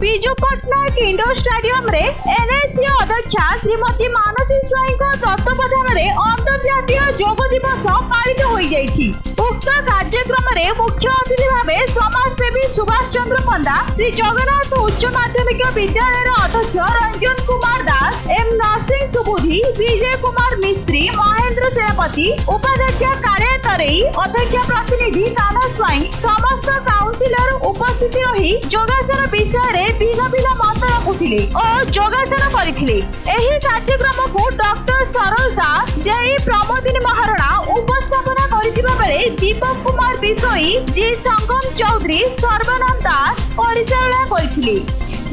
Biju Patnaik indoor stadium रे NSC अध्यक्षा श्रीमती मानसी स्वाई तत्वावधान में अंतर्जातीय योग दिवस पालित हो जाइछि। उक्त कार्यक्रम रे मुख्य अतिथि भावे समाजसेवी सुभाष चंद्र पंडा, श्री जगन्नाथ उच्च माध्यमिक विद्यालय अध्यक्ष रंजन कुमार दास, एम नरसिंह सुबुधी, विजय कुमार मिस्त्री, महेंद्र सेनापति, उपाध्यक्ष कार्य तरई, अध्यक्ष प्रतिनिधि काना स्वाई, समस्त काउंसिलर उपस्थित रही योगासन विषय रे भिन्न भिन्न मत रखुथिले और योगासन करिथिले। एही कार्यक्रम को डॉक्टर सरोज दास, जेई प्रमोदिनी महाराणा उपस्थापना करिथिबा बेले दीपक कुमार बिसोई, जी संगम चौधरी, सर्वनाम दास परिचालना करिथिले।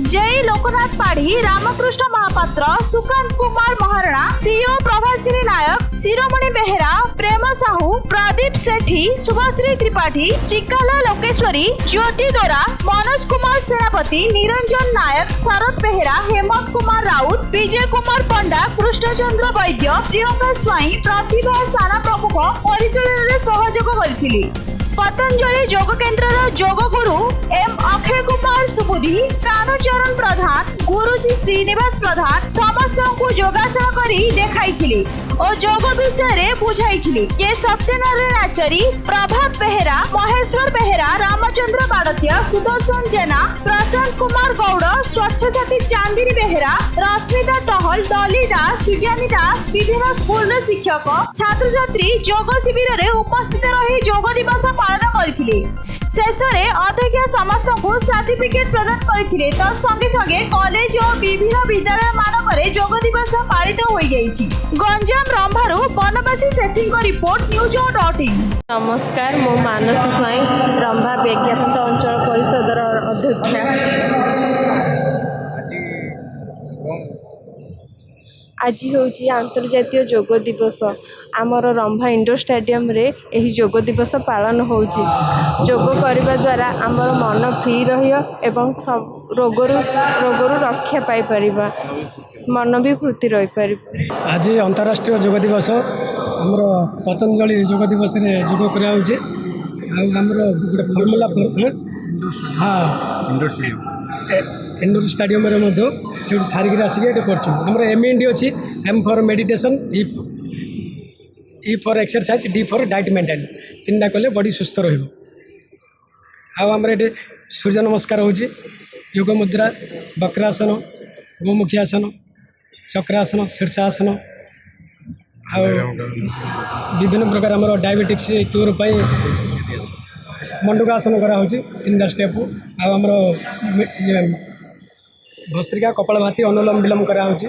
जय लोकनाथ पाढ़ी, रामकृष्ण महापात्र, सुकांत कुमार महाराणा, सीओ प्रभासिनी नायक, शिरोमणि बेहेरा, प्रेम साहू, प्रदीप सेठी, शुभश्री त्रिपाठी, चिकाला लोकेश्वरी, ज्योति दोरा, मनोज कुमार सेनापति, निरंजन नायक, शरद बेहेरा, हेमंत कुमार राउत, विजय कुमार पंडा, कृष्णचंद्र वैद्य, प्रियंका स्वाई, प्रतिभा साना प्रमुख परिचालन में सहयोग करथिले। पतंजलि योग केन्द्र योग गुरु एम अक्षय कुमार सुबुधी, कानूचरण प्रधान, गुरुजी श्रीनिवास प्रधान समस्त को योगासन करी देखाइथिले और योग विषय रे बुझाइथिले। के सत्यनारायण आचारी, प्रभात बेहेरा, महेश्वर बेहेरा, रामचंद्र बाड़तिया, सुदर्शन जेना, प्रशांत कुमार गौड़, स्वच्छ साथी चांदिनी बेहेरा, रश्मिता टहल, डॉली दास, सुज्ञानी दास, विभिन्न स्कूल शिक्षक छात्र छात्री योग शिविर रे उपस्थित रही योग दिवस पालन करथिले। शेष रे अध्यक्ष समस्त को सर्टिफिकेट प्रदान करथिले। तो संगे संगे कॉलेज और विभिन्न विद्यालय मानकरे योग दिवस पालित हो जाइछि। गंजाम रंभारू बनवासी सेटिंग रिपोर्ट न्यूज.in। नमस्कार, मो मानसी स्वाई, रंभा विज्ञापन अंचल परिषदर अध्यक्षा। आज हूँ अंतर्जातीय योग दिवस। आमर रंभा इंडोर स्टेडियम रे एही योग दिवस पालन होउछि। योग करबा द्वारा आमर मन फ्री रहियो एवं सब रोगरु रक्षा पाई परिबा, मन भी फुर्ती रही परिबा। आज अंतर्राष्ट्रीय योग दिवस आमर पतंजलि योग दिवस रे योग करा होउछि। आमर गोटे फॉर्मूला इंडोर स्टेडियम रे मध्य से सारिक आसिक ये कर एमएनडी अच्छी, M for meditation, E for exercise, D for diet maintain. तीन कले बॉडी सुस्थ रहा। ये सूर्य नमस्कार हो, योग मुद्रा, वक्रासन, गोमुखी आसन, चक्रासन, शीर्षासन, विभिन्न प्रकार आम डायबिटिक्स क्यूर मंडूकासन करा होची। 3टा स्टेप आमर भस्त्रिका, कपालभाति, अनुलोम विलोम करा होची।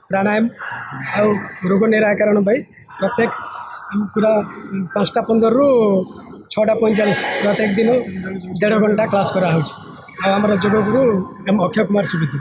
प्राणायाम आ रोग निराकरण प्रत्येक पूरा 5टा 15 रु 6टा 45 प्रत्येक दिन 1.5 घंटा क्लास करा होची। आमर योग गुरु एम अक्षय कुमार सुबुद्धि।